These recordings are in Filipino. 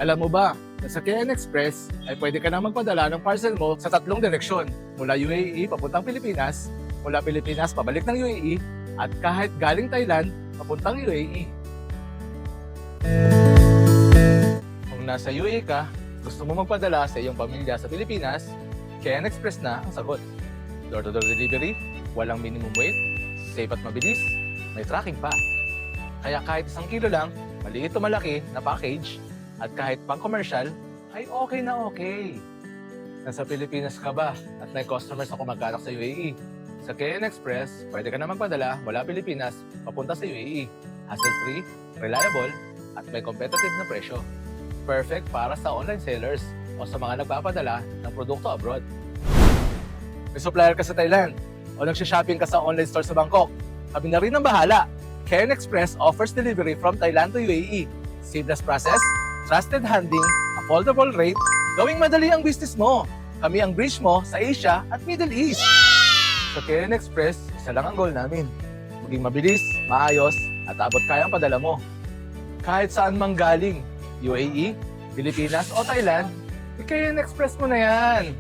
Alam mo ba, na sa KN Express ay pwede ka na magpadala ng parcel mo sa 3 direksyon. Mula UAE papuntang Pilipinas, mula Pilipinas pabalik ng UAE, at kahit galing Thailand papuntang UAE. Kung nasa UAE ka, gusto mo magpadala sa iyong pamilya sa Pilipinas, KN Express na ang sagot. Door-to-door delivery, walang minimum weight, safe at mabilis, may tracking pa. Kaya kahit 1 kilo lang, maliit o malaki na package, at kahit pang-commercial, ay okay na okay. Nasa Pilipinas ka ba at may customers na kumagkanak sa UAE? Sa KN Express, pwede ka na magpadala mula Pilipinas papunta sa UAE. Hassle-free, reliable, at may competitive na presyo. Perfect para sa online sellers o sa mga nagpapadala ng produkto abroad. May supplier ka sa Thailand o nagsha-shopping ka sa online store sa Bangkok, kami na rin ang bahala. KN Express offers delivery from Thailand to UAE. Seamless process, trusted handling, affordable rate, gawing madali ang business mo. Kami ang bridge mo sa Asia at Middle East. Sa KN Express, isa lang ang goal namin. Maging mabilis, maayos, at abot kaya ang padala mo. Kahit saan mang galing, UAE, Pilipinas o Thailand, KN Express mo na yan.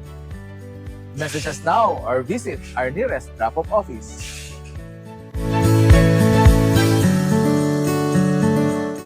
Message us now or visit our nearest drop-off office.